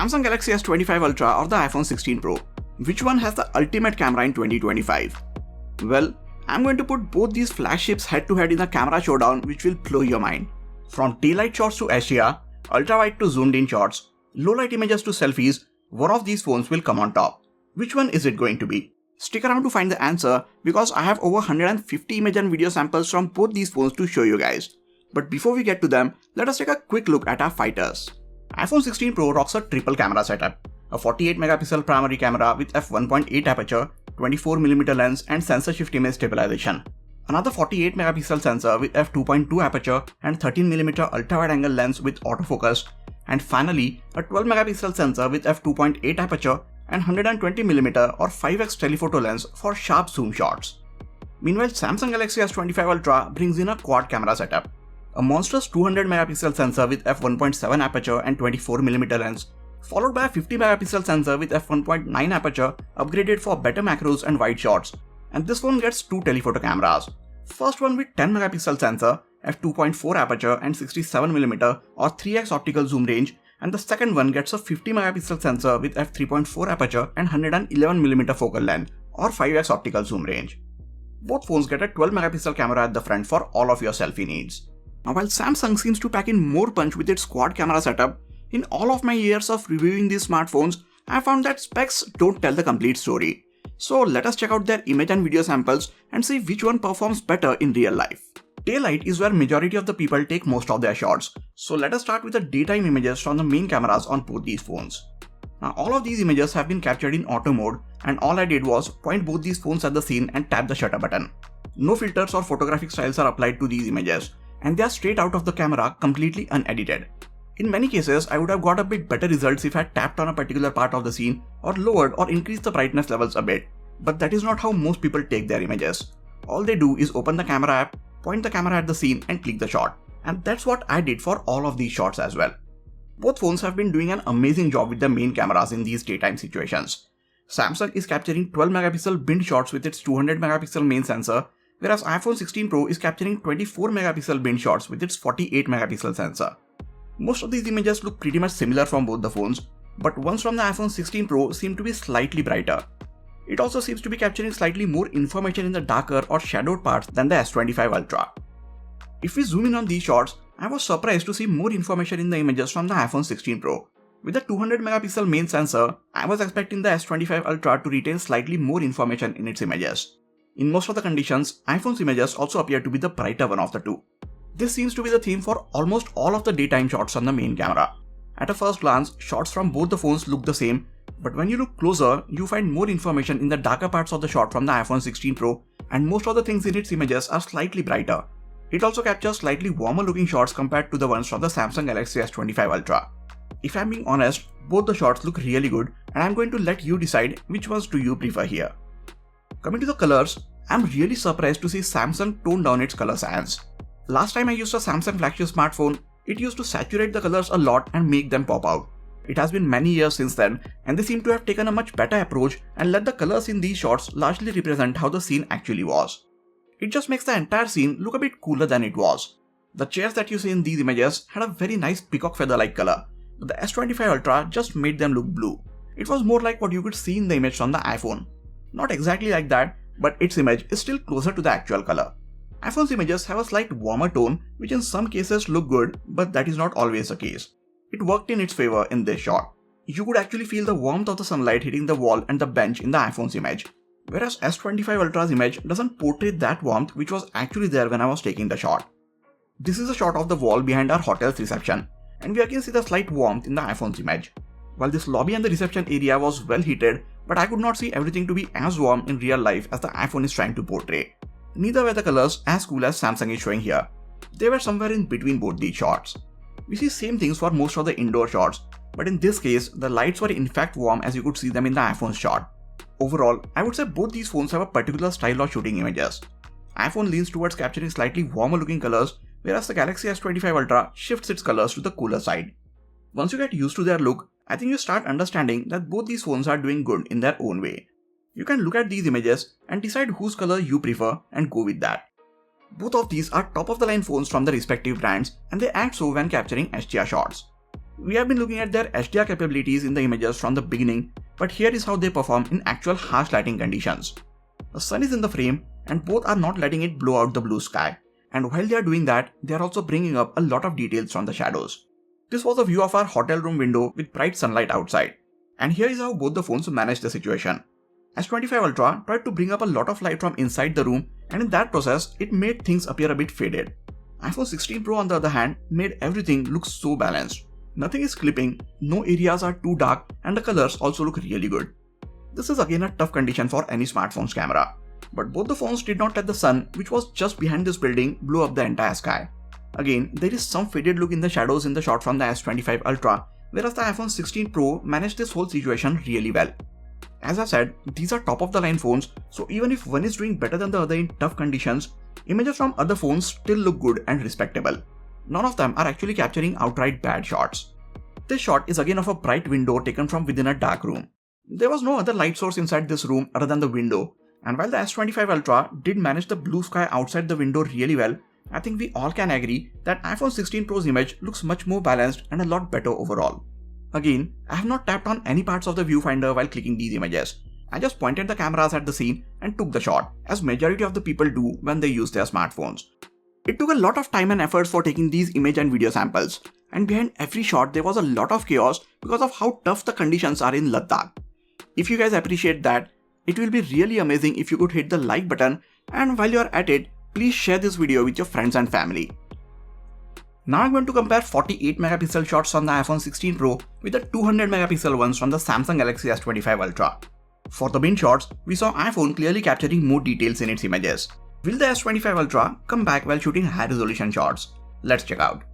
Samsung Galaxy S25 Ultra or the iPhone 16 Pro? Which one has the ultimate camera in 2025? Well, I'm going to put both these flagships head to head in a camera showdown which will blow your mind. From daylight shots to HDR, ultra-wide to zoomed in shots, low-light images to selfies, one of these phones will come on top. Which one is it going to be? Stick around to find the answer because I have over 150 image and video samples from both these phones to show you guys. But before we get to them, let us take a quick look at our fighters. iPhone 16 Pro rocks a triple camera setup. A 48 megapixel primary camera with f1.8 aperture, 24mm lens and sensor shift image stabilization. Another 48 megapixel sensor with f2.2 aperture and 13mm ultra-wide angle lens with autofocus. And finally, a 12 megapixel sensor with f2.8 aperture and 120mm or 5x telephoto lens for sharp zoom shots. Meanwhile, Samsung Galaxy S25 Ultra brings in a quad camera setup. A monstrous 200 megapixel sensor with f1.7 aperture and 24mm lens, followed by a 50 megapixel sensor with f1.9 aperture upgraded for better macros and wide shots. And this phone gets two telephoto cameras. First one with 10 megapixel sensor, f2.4 aperture and 67mm or 3x optical zoom range, and the second one gets a 50 megapixel sensor with f3.4 aperture and 111mm focal length or 5x optical zoom range. Both phones get a 12 megapixel camera at the front for all of your selfie needs. Now while Samsung seems to pack in more punch with its quad camera setup, in all of my years of reviewing these smartphones, I found that specs don't tell the complete story. So let us check out their image and video samples and see which one performs better in real life. Daylight is where majority of the people take most of their shots, so let us start with the daytime images from the main cameras on both these phones. Now all of these images have been captured in auto mode and all I did was point both these phones at the scene and tap the shutter button. No filters or photographic styles are applied to these images and they are straight out of the camera completely unedited. In many cases, I would have got a bit better results if I had tapped on a particular part of the scene or lowered or increased the brightness levels a bit, but that is not how most people take their images. All they do is open the camera app, point the camera at the scene and click the shot, and that's what I did for all of these shots as well. Both phones have been doing an amazing job with the main cameras in these daytime situations. Samsung is capturing 12 megapixel bind shots with its 200 megapixel main sensor, whereas iPhone 16 Pro is capturing 24 megapixel bind shots with its 48 megapixel sensor. Most of these images look pretty much similar from both the phones, but ones from the iPhone 16 Pro seem to be slightly brighter. It also seems to be capturing slightly more information in the darker or shadowed parts than the S25 Ultra. If we zoom in on these shots, I was surprised to see more information in the images from the iPhone 16 Pro. With the 200 megapixel main sensor, I was expecting the S25 Ultra to retain slightly more information in its images. In most of the conditions, iPhone's images also appear to be the brighter one of the two. This seems to be the theme for almost all of the daytime shots on the main camera. At a first glance, shots from both the phones look the same, but when you look closer, you find more information in the darker parts of the shot from the iPhone 16 Pro, and most of the things in its images are slightly brighter. It also captures slightly warmer looking shots compared to the ones from the Samsung Galaxy S25 Ultra. If I'm being honest, both the shots look really good, and I'm going to let you decide which ones do you prefer here. Coming to the colors, I'm really surprised to see Samsung tone down its color science. Last time I used a Samsung flagship smartphone, it used to saturate the colors a lot and make them pop out. It has been many years since then, and they seem to have taken a much better approach and let the colors in these shots largely represent how the scene actually was. It just makes the entire scene look a bit cooler than it was. The chairs that you see in these images had a very nice peacock feather-like color, but the S25 Ultra just made them look blue. It was more like what you could see in the image from the iPhone. Not exactly like that, but its image is still closer to the actual color. iPhone's images have a slight warmer tone, which in some cases look good, but that is not always the case. It worked in its favor in this shot. You could actually feel the warmth of the sunlight hitting the wall and the bench in the iPhone's image, whereas S25 Ultra's image doesn't portray that warmth which was actually there when I was taking the shot. This is a shot of the wall behind our hotel's reception, and we again see the slight warmth in the iPhone's image. While this lobby and the reception area was well heated, but I could not see everything to be as warm in real life as the iPhone is trying to portray. Neither were the colors as cool as Samsung is showing here. They were somewhere in between both these shots. We see same things for most of the indoor shots, but in this case, the lights were in fact warm as you could see them in the iPhone shot. Overall, I would say both these phones have a particular style of shooting images. iPhone leans towards capturing slightly warmer looking colors, whereas the Galaxy S25 Ultra shifts its colors to the cooler side. Once you get used to their look, I think you start understanding that both these phones are doing good in their own way. You can look at these images and decide whose color you prefer and go with that. Both of these are top of the line phones from the respective brands and they act so when capturing HDR shots. We have been looking at their HDR capabilities in the images from the beginning, but here is how they perform in actual harsh lighting conditions. The sun is in the frame and both are not letting it blow out the blue sky, and while they are doing that, they are also bringing up a lot of details from the shadows. This was a view of our hotel room window with bright sunlight outside, and here is how both the phones manage the situation. S25 Ultra tried to bring up a lot of light from inside the room, and in that process, it made things appear a bit faded. iPhone 16 Pro on the other hand made everything look so balanced. Nothing is clipping, no areas are too dark, and the colors also look really good. This is again a tough condition for any smartphone's camera. But both the phones did not let the sun, which was just behind this building, blow up the entire sky. Again, there is some faded look in the shadows in the shot from the S25 Ultra, whereas the iPhone 16 Pro managed this whole situation really well. As I said, these are top of the line phones, so even if one is doing better than the other in tough conditions, images from other phones still look good and respectable. None of them are actually capturing outright bad shots. This shot is again of a bright window taken from within a dark room. There was no other light source inside this room other than the window, and while the S25 Ultra did manage the blue sky outside the window really well, I think we all can agree that iPhone 16 Pro's image looks much more balanced and a lot better overall. Again, I have not tapped on any parts of the viewfinder while clicking these images. I just pointed the cameras at the scene and took the shot, as majority of the people do when they use their smartphones. It took a lot of time and effort for taking these image and video samples, and behind every shot there was a lot of chaos because of how tough the conditions are in Ladakh. If you guys appreciate that, it will be really amazing if you could hit the like button, and while you are at it, please share this video with your friends and family. Now I'm going to compare 48 megapixel shots on the iPhone 16 Pro with the 200 megapixel ones from the Samsung Galaxy S25 Ultra. For the bin shots, we saw iPhone clearly capturing more details in its images. Will the S25 Ultra come back while shooting high resolution shots? Let's check out.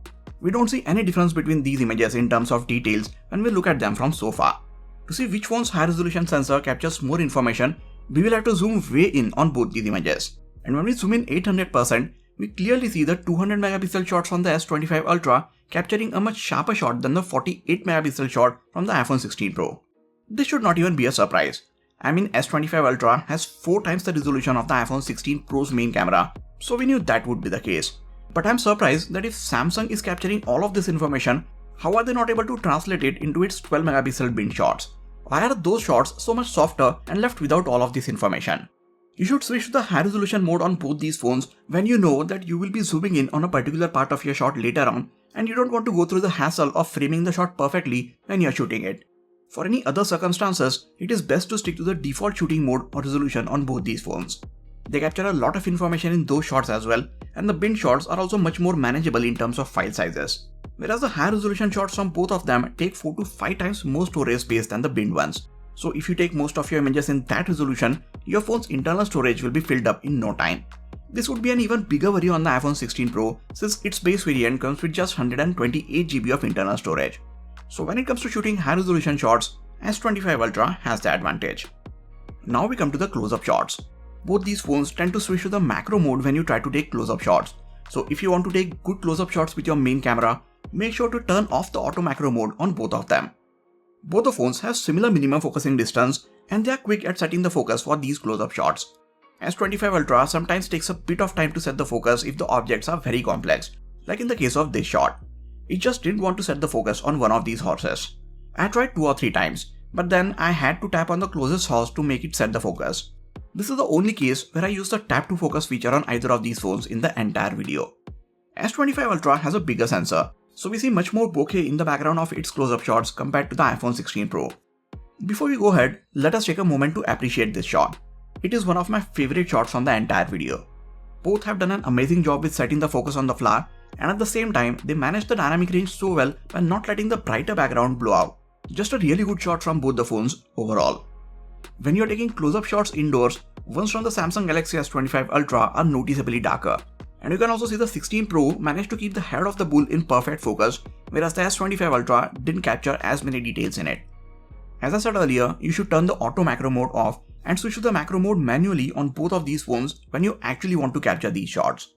We don't see any difference between these images in terms of details when we look at them from so far. To see which phone's high resolution sensor captures more information, we will have to zoom way in on both these images. And when we zoom in 800%, we clearly see the 200 megapixel shots on the S25 Ultra capturing a much sharper shot than the 48 megapixel shot from the iPhone 16 Pro. This should not even be a surprise. I mean, S25 Ultra has 4 times the resolution of the iPhone 16 Pro's main camera, so we knew that would be the case. But I'm surprised that if Samsung is capturing all of this information, how are they not able to translate it into its 12 megapixel bin shots? Why are those shots so much softer and left without all of this information? You should switch to the high resolution mode on both these phones when you know that you will be zooming in on a particular part of your shot later on, and you don't want to go through the hassle of framing the shot perfectly when you're shooting it. For any other circumstances, it is best to stick to the default shooting mode or resolution on both these phones. They capture a lot of information in those shots as well, and the bin shots are also much more manageable in terms of file sizes. Whereas the high resolution shots from both of them take 4 to 5 times more storage space than the bin ones. So if you take most of your images in that resolution, your phone's internal storage will be filled up in no time. This would be an even bigger worry on the iPhone 16 Pro since its base variant comes with just 128 GB of internal storage. So when it comes to shooting high resolution shots, S25 Ultra has the advantage. Now we come to the close-up shots. Both these phones tend to switch to the macro mode when you try to take close-up shots. So if you want to take good close-up shots with your main camera, make sure to turn off the auto macro mode on both of them. Both the phones have similar minimum focusing distance, and they are quick at setting the focus for these close-up shots. S25 Ultra sometimes takes a bit of time to set the focus if the objects are very complex, like in the case of this shot. It just didn't want to set the focus on one of these horses. I tried 2 or 3 times, but then I had to tap on the closest horse to make it set the focus. This is the only case where I used the tap to focus feature on either of these phones in the entire video. S25 Ultra has a bigger sensor, so we see much more bokeh in the background of its close-up shots compared to the iPhone 16 Pro. Before we go ahead, let us take a moment to appreciate this shot. It is one of my favorite shots from the entire video. Both have done an amazing job with setting the focus on the flower, and at the same time they managed the dynamic range so well by not letting the brighter background blow out. Just a really good shot from both the phones overall. When you are taking close-up shots indoors, ones from the Samsung Galaxy S25 Ultra are noticeably darker. And you can also see the 16 Pro managed to keep the head of the bull in perfect focus, whereas the S25 Ultra didn't capture as many details in it. As I said earlier, you should turn the auto macro mode off and switch to the macro mode manually on both of these phones when you actually want to capture these shots.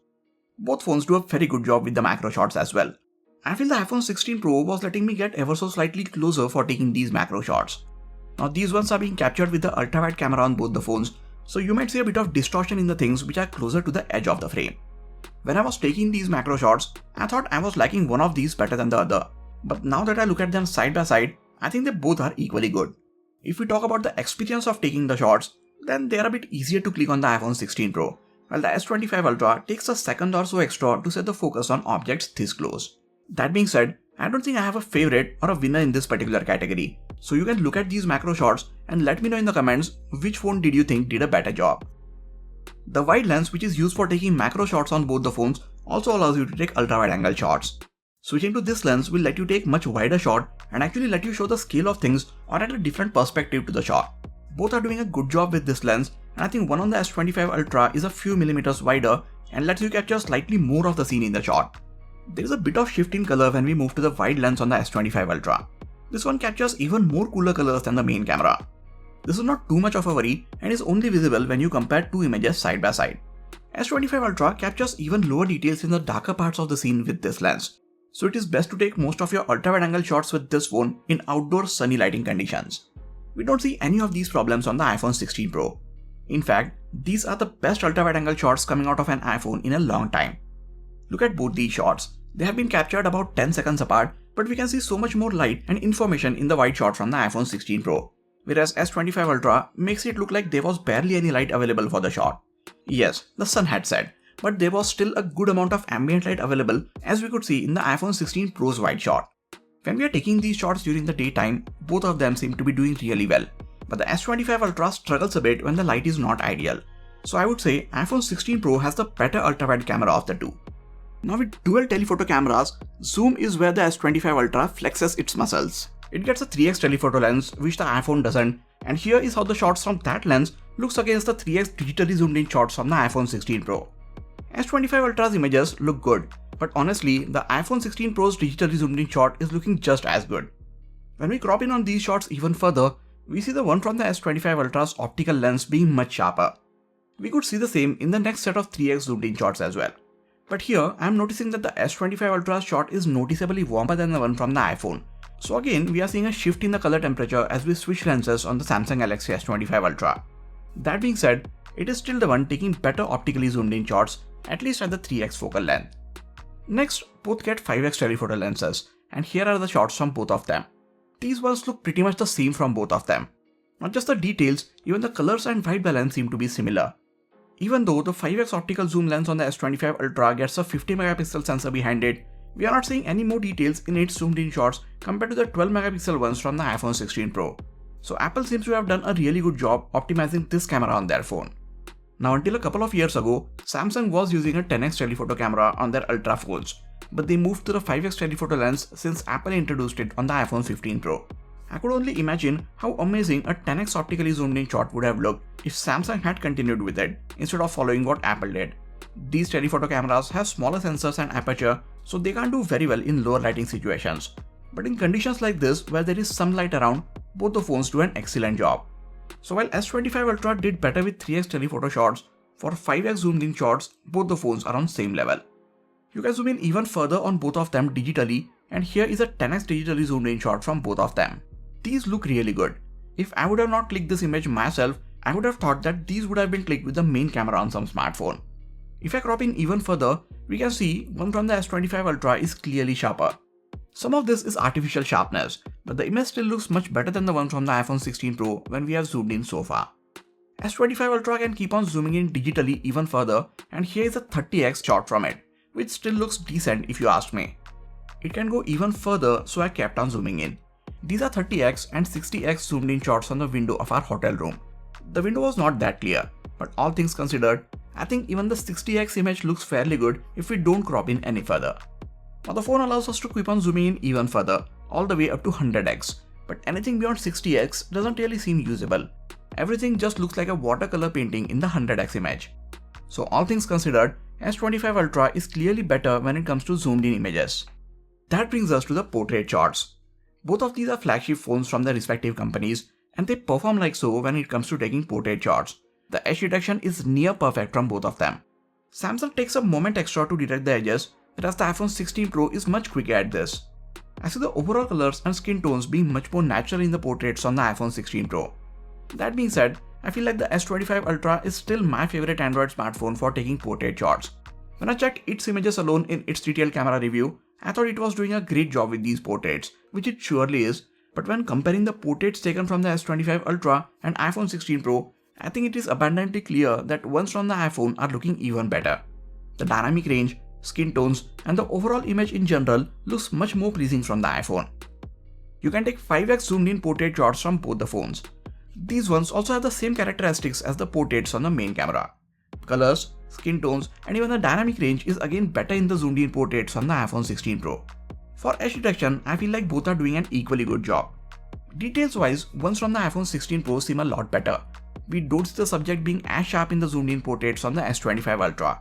Both phones do a very good job with the macro shots as well. I feel the iPhone 16 Pro was letting me get ever so slightly closer for taking these macro shots. Now these ones are being captured with the ultra-wide camera on both the phones, so you might see a bit of distortion in the things which are closer to the edge of the frame. When I was taking these macro shots, I thought I was liking one of these better than the other, But now that I look at them side by side, I think they both are equally good. If we talk about the experience of taking the shots, then they are a bit easier to click on the iPhone 16 Pro, while the S25 Ultra takes a second or so extra to set the focus on objects this close. That being said, I don't think I have a favorite or a winner in this particular category, so you can look at these macro shots and let me know in the comments which phone did you think did a better job. The wide lens, which is used for taking macro shots on both the phones, also allows you to take ultra wide angle shots. Switching to this lens will let you take much wider shot and actually let you show the scale of things or at a different perspective to the shot. Both are doing a good job with this lens, and I think one on the S25 Ultra is a few millimeters wider and lets you capture slightly more of the scene in the shot. There is a bit of shift in color when we move to the wide lens on the S25 Ultra. This one captures even more cooler colors than the main camera. This is not too much of a worry and is only visible when you compare two images side by side. S25 Ultra captures even lower details in the darker parts of the scene with this lens, so it is best to take most of your ultra wide angle shots with this phone in outdoor sunny lighting conditions. We don't see any of these problems on the iPhone 16 Pro. In fact, these are the best ultra wide angle shots coming out of an iPhone in a long time. Look at both these shots. They have been captured about 10 seconds apart, but we can see so much more light and information in the wide shot from the iPhone 16 Pro, whereas S25 Ultra makes it look like there was barely any light available for the shot. Yes, the sun had set, but there was still a good amount of ambient light available, as we could see in the iPhone 16 Pro's wide shot. When we are taking these shots during the daytime, both of them seem to be doing really well, but the S25 Ultra struggles a bit when the light is not ideal. So I would say iPhone 16 Pro has the better ultra-wide camera of the two. Now with dual telephoto cameras, zoom is where the S25 Ultra flexes its muscles. It gets a 3x telephoto lens, which the iPhone doesn't, and here is how the shots from that lens looks against the 3x digitally zoomed in shots from the iPhone 16 Pro. S25 Ultra's images look good, but honestly, the iPhone 16 Pro's digitally zoomed in shot is looking just as good. When we crop in on these shots even further, we see the one from the S25 Ultra's optical lens being much sharper. We could see the same in the next set of 3x zoomed in shots as well. But here, I am noticing that the S25 Ultra's shot is noticeably warmer than the one from the iPhone. So again, we are seeing a shift in the color temperature as we switch lenses on the Samsung Galaxy S25 Ultra. That being said, it is still the one taking better optically zoomed in shots, at least at the 3x focal length. Next, both get 5x telephoto lenses, and here are the shots from both of them. These ones look pretty much the same from both of them. Not just the details, even the colors and white balance seem to be similar. Even though the 5x optical zoom lens on the S25 Ultra gets a 50 megapixel sensor behind it, we are not seeing any more details in its zoomed in shots compared to the 12 megapixel ones from the iPhone 16 Pro. So Apple seems to have done a really good job optimizing this camera on their phone. Now until a couple of years ago, Samsung was using a 10x telephoto camera on their Ultra phones, but they moved to the 5x telephoto lens since Apple introduced it on the iPhone 15 Pro. I could only imagine how amazing a 10x optically zoomed in shot would have looked if Samsung had continued with it instead of following what Apple did. These telephoto cameras have smaller sensors and aperture, so they can't do very well in lower lighting situations. But in conditions like this where there is some light around, both the phones do an excellent job. So while S25 Ultra did better with 3x telephoto shots, for 5x zoomed in shots, both the phones are on same level. You can zoom in even further on both of them digitally, and here is a 10x digitally zoomed in shot from both of them. These look really good. If I would have not clicked this image myself, I would have thought that these would have been clicked with the main camera on some smartphone. If I crop in even further, we can see one from the S25 Ultra is clearly sharper. Some of this is artificial sharpness, but the image still looks much better than the one from the iPhone 16 Pro when we have zoomed in so far. S25 Ultra can keep on zooming in digitally even further, and here is a 30x shot from it, which still looks decent if you ask me. It can go even further, so I kept on zooming in. These are 30x and 60x zoomed in shots on the window of our hotel room. The window was not that clear, but all things considered, I think even the 60x image looks fairly good if we don't crop in any further. Now the phone allows us to keep on zooming in even further, all the way up to 100x, but anything beyond 60x doesn't really seem usable. Everything just looks like a watercolor painting in the 100x image. So all things considered, S25 Ultra is clearly better when it comes to zoomed in images. That brings us to the portrait shots. Both of these are flagship phones from their respective companies, and they perform like so when it comes to taking portrait shots. The edge detection is near perfect from both of them. Samsung takes a moment extra to detect the edges, whereas the iPhone 16 Pro is much quicker at this. I see the overall colors and skin tones being much more natural in the portraits on the iPhone 16 Pro. That being said, I feel like the S25 Ultra is still my favorite Android smartphone for taking portrait shots. When I checked its images alone in its detailed camera review, I thought it was doing a great job with these portraits, which it surely is, but when comparing the portraits taken from the S25 Ultra and iPhone 16 Pro, I think it is abundantly clear that ones from the iPhone are looking even better. The dynamic range, skin tones, and the overall image in general looks much more pleasing from the iPhone. You can take 5x zoomed in portrait shots from both the phones. These ones also have the same characteristics as the portraits on the main camera. Colors, skin tones, and even the dynamic range is again better in the zoomed in portraits on the iPhone 16 Pro. For edge detection, I feel like both are doing an equally good job. Details wise, ones from the iPhone 16 Pro seem a lot better. We don't see the subject being as sharp in the zoomed in portraits on the S25 Ultra.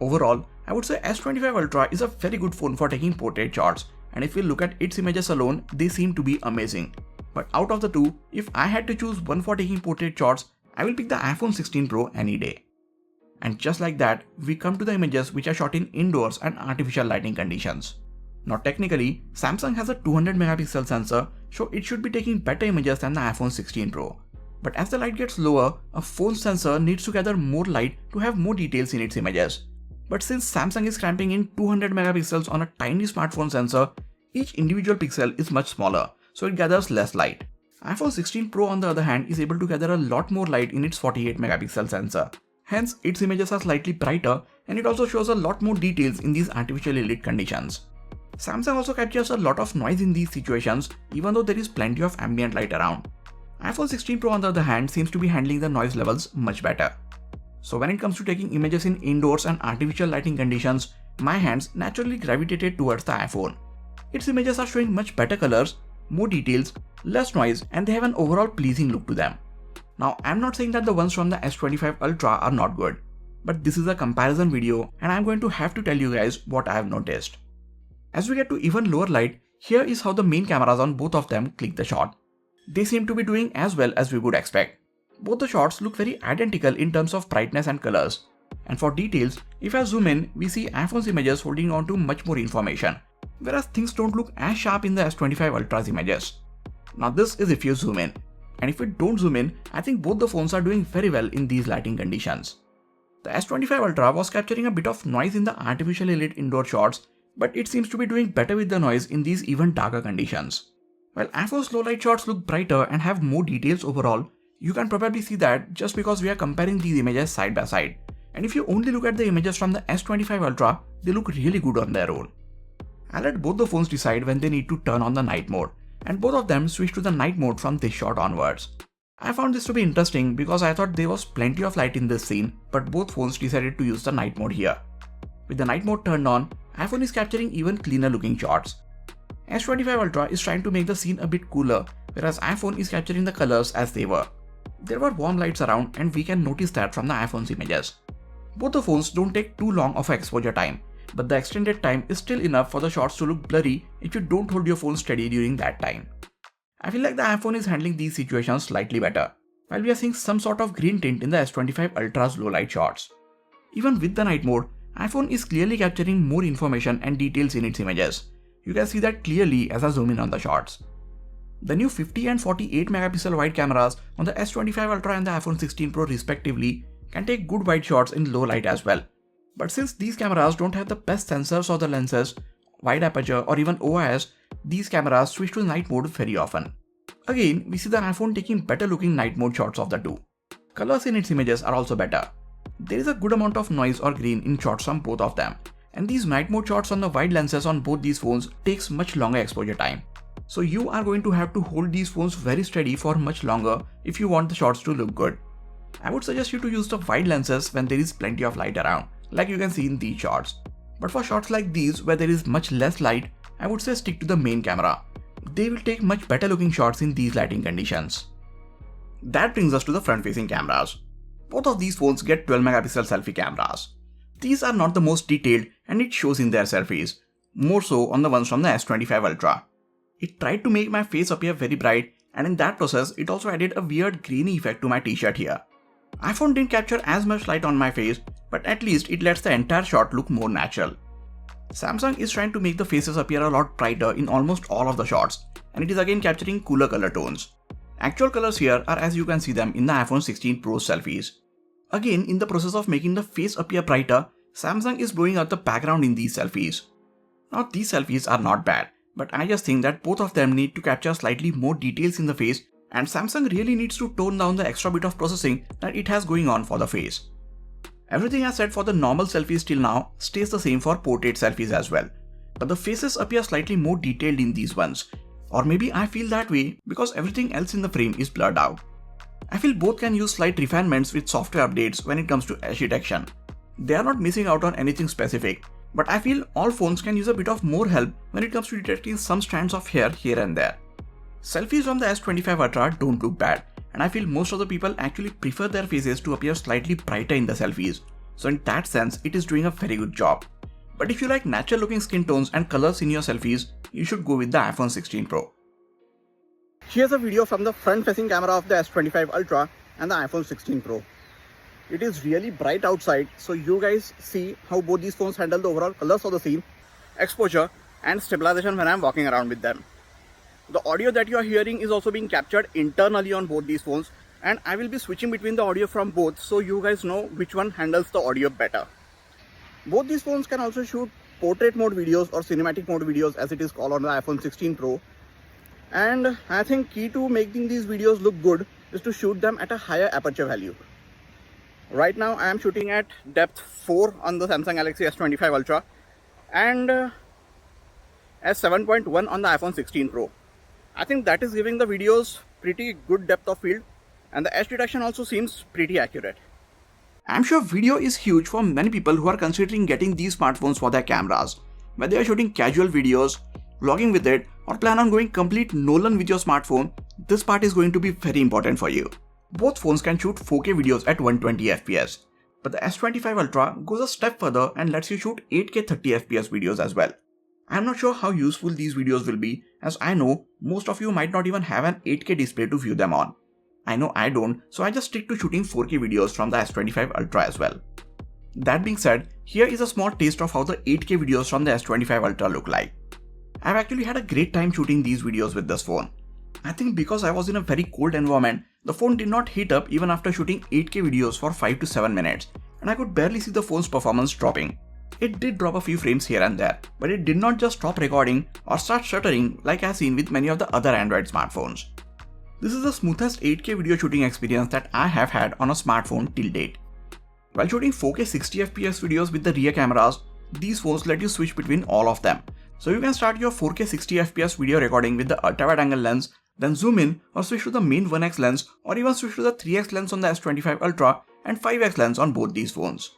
Overall, I would say S25 Ultra is a very good phone for taking portrait shots, and if we look at its images alone, they seem to be amazing. But out of the two, if I had to choose one for taking portrait shots, I will pick the iPhone 16 Pro any day. And just like that, we come to the images which are shot in indoors and artificial lighting conditions. Now technically, Samsung has a 200 megapixel sensor, so it should be taking better images than the iPhone 16 Pro. But as the light gets lower, a phone's sensor needs to gather more light to have more details in its images. But since Samsung is cramping in 200 megapixels on a tiny smartphone sensor, each individual pixel is much smaller, so it gathers less light. iPhone 16 Pro on the other hand is able to gather a lot more light in its 48 megapixel sensor. Hence, its images are slightly brighter and it also shows a lot more details in these artificially lit conditions. Samsung also captures a lot of noise in these situations, even though there is plenty of ambient light around. iPhone 16 Pro on the other hand seems to be handling the noise levels much better. So when it comes to taking images in indoors and artificial lighting conditions, my hands naturally gravitated towards the iPhone. Its images are showing much better colors, more details, less noise, and they have an overall pleasing look to them. Now, I'm not saying that the ones from the S25 Ultra are not good, but this is a comparison video and I'm going to have to tell you guys what I have noticed. As we get to even lower light, here is how the main cameras on both of them click the shot. They seem to be doing as well as we would expect. Both the shots look very identical in terms of brightness and colors. And for details, if I zoom in, we see iPhone's images holding on to much more information, whereas things don't look as sharp in the S25 Ultra's images. Now this is if you zoom in. And if we don't zoom in, I think both the phones are doing very well in these lighting conditions. The S25 Ultra was capturing a bit of noise in the artificially lit indoor shots, but it seems to be doing better with the noise in these even darker conditions. While iPhone's low light shots look brighter and have more details overall, you can probably see that just because we are comparing these images side by side. And if you only look at the images from the S25 Ultra, they look really good on their own. I'll let both the phones decide when they need to turn on the night mode, and both of them switch to the night mode from this shot onwards. I found this to be interesting because I thought there was plenty of light in this scene, but both phones decided to use the night mode here. With the night mode turned on, iPhone is capturing even cleaner looking shots. S25 Ultra is trying to make the scene a bit cooler, whereas iPhone is capturing the colors as they were. There were warm lights around and we can notice that from the iPhone's images. Both the phones don't take too long of exposure time, but the extended time is still enough for the shots to look blurry if you don't hold your phone steady during that time. I feel like the iPhone is handling these situations slightly better, while we are seeing some sort of green tint in the S25 Ultra's low light shots. Even with the night mode, iPhone is clearly capturing more information and details in its images. You can see that clearly as I zoom in on the shots. The new 50 and 48 megapixel wide cameras on the S25 Ultra and the iPhone 16 Pro respectively can take good wide shots in low light as well. But since these cameras don't have the best sensors or the lenses, wide aperture or even OIS, these cameras switch to night mode very often. Again, we see the iPhone taking better looking night mode shots of the two. Colors in its images are also better. There is a good amount of noise or green in shots from both of them, and these night mode shots on the wide lenses on both these phones takes much longer exposure time. So you are going to have to hold these phones very steady for much longer if you want the shots to look good. I would suggest you to use the wide lenses when there is plenty of light around, like you can see in these shots. But for shots like these where there is much less light, I would say stick to the main camera. They will take much better looking shots in these lighting conditions. That brings us to the front facing cameras. Both of these phones get 12 megapixel selfie cameras. These are not the most detailed and it shows in their selfies, more so on the ones from the S25 Ultra. It tried to make my face appear very bright, and in that process it also added a weird grainy effect to my t-shirt here. iPhone didn't capture as much light on my face, but at least it lets the entire shot look more natural. Samsung is trying to make the faces appear a lot brighter in almost all of the shots, and it is again capturing cooler color tones. Actual colors here are as you can see them in the iPhone 16 Pro selfies. Again, in the process of making the face appear brighter, Samsung is blowing out the background in these selfies. Now these selfies are not bad, but I just think that both of them need to capture slightly more details in the face, and Samsung really needs to tone down the extra bit of processing that it has going on for the face. Everything I said for the normal selfies till now stays the same for portrait selfies as well, but the faces appear slightly more detailed in these ones, or maybe I feel that way because everything else in the frame is blurred out. I feel both can use slight refinements with software updates when it comes to edge detection. They are not missing out on anything specific, but I feel all phones can use a bit of more help when it comes to detecting some strands of hair here and there. Selfies from the S25 Ultra don't look bad, and I feel most of the people actually prefer their faces to appear slightly brighter in the selfies, so in that sense it is doing a very good job. But if you like natural looking skin tones and colors in your selfies, you should go with the iPhone 16 Pro. Here's a video from the front facing camera of the S25 Ultra and the iPhone 16 Pro. It is really bright outside, so you guys see how both these phones handle the overall colors of the scene, exposure and stabilization when I'm walking around with them. The audio that you are hearing is also being captured internally on both these phones, and I will be switching between the audio from both so you guys know which one handles the audio better. Both these phones can also shoot portrait mode videos or cinematic mode videos as it is called on the iPhone 16 Pro. And I think key to making these videos look good is to shoot them at a higher aperture value. Right now I am shooting at depth 4 on the Samsung Galaxy S25 Ultra and S7.1 on the iPhone 16 Pro. I think that is giving the videos pretty good depth of field, and the edge detection also seems pretty accurate. I'm sure video is huge for many people who are considering getting these smartphones for their cameras. Whether they are shooting casual videos, vlogging with it, or plan on going complete Nolan with your smartphone, this part is going to be very important for you. Both phones can shoot 4K videos at 120 FPS, but the S25 Ultra goes a step further and lets you shoot 8K 30 FPS videos as well. I'm not sure how useful these videos will be, as I know most of you might not even have an 8K display to view them on. I know I don't, so I just stick to shooting 4K videos from the S25 Ultra as well. That being said, here is a small taste of how the 8K videos from the S25 Ultra look like. I've actually had a great time shooting these videos with this phone. I think because I was in a very cold environment, the phone did not heat up even after shooting 8K videos for 5 to 7 minutes, and I could barely see the phone's performance dropping. It did drop a few frames here and there, but it did not just stop recording or start stuttering like I've seen with many of the other Android smartphones. This is the smoothest 8K video shooting experience that I have had on a smartphone till date. While shooting 4K 60fps videos with the rear cameras, these phones let you switch between all of them. So you can start your 4K 60fps video recording with the ultra-wide angle lens, then zoom in or switch to the main 1x lens, or even switch to the 3x lens on the S25 Ultra and 5x lens on both these phones.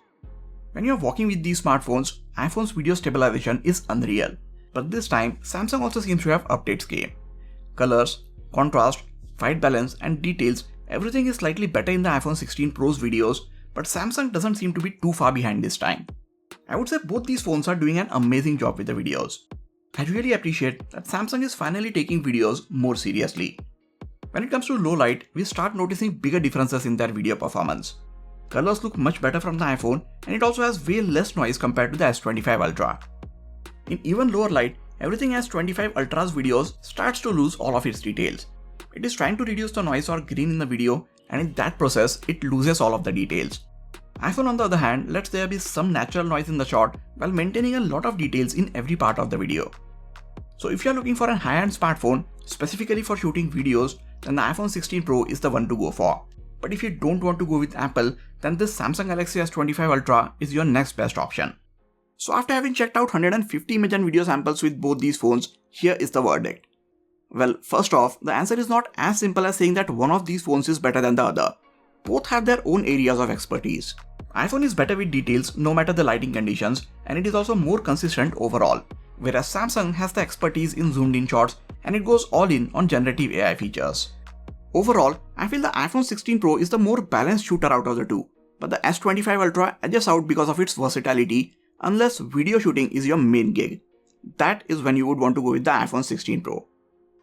When you're walking with these smartphones, iPhone's video stabilization is unreal. But this time, Samsung also seems to have updates came. Colors, contrast, white balance and details, everything is slightly better in the iPhone 16 Pro's videos, but Samsung doesn't seem to be too far behind this time. I would say both these phones are doing an amazing job with the videos. I really appreciate that Samsung is finally taking videos more seriously. When it comes to low light, we start noticing bigger differences in their video performance. Colors look much better from the iPhone, and it also has way less noise compared to the S25 Ultra. In even lower light, everything S25 Ultra's videos starts to lose all of its details. It is trying to reduce the noise or grain in the video, and in that process, it loses all of the details. iPhone on the other hand lets there be some natural noise in the shot while maintaining a lot of details in every part of the video. So if you are looking for a high-end smartphone specifically for shooting videos, then the iPhone 16 Pro is the one to go for. But if you don't want to go with Apple, then this Samsung Galaxy S25 Ultra is your next best option. So after having checked out 150 image and video samples with both these phones, here is the verdict. Well, first off, the answer is not as simple as saying that one of these phones is better than the other. Both have their own areas of expertise. iPhone is better with details no matter the lighting conditions, and it is also more consistent overall, whereas Samsung has the expertise in zoomed in shots and it goes all in on generative AI features. Overall, I feel the iPhone 16 Pro is the more balanced shooter out of the two, but the S25 Ultra edges out because of its versatility unless video shooting is your main gig. That is when you would want to go with the iPhone 16 Pro.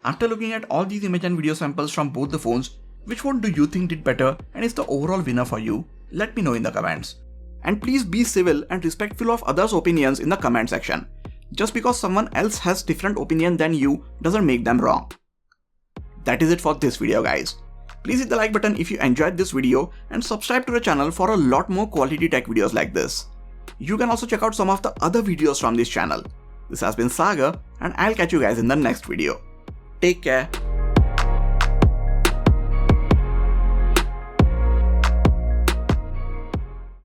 After looking at all these image and video samples from both the phones, which one do you think did better and is the overall winner for you? Let me know in the comments. And please be civil and respectful of others' opinions in the comment section. Just because someone else has different opinion than you doesn't make them wrong. That is it for this video, guys. Please hit the like button if you enjoyed this video and subscribe to the channel for a lot more quality tech videos like this. You can also check out some of the other videos from this channel. This has been Sagar, and I'll catch you guys in the next video. Take care.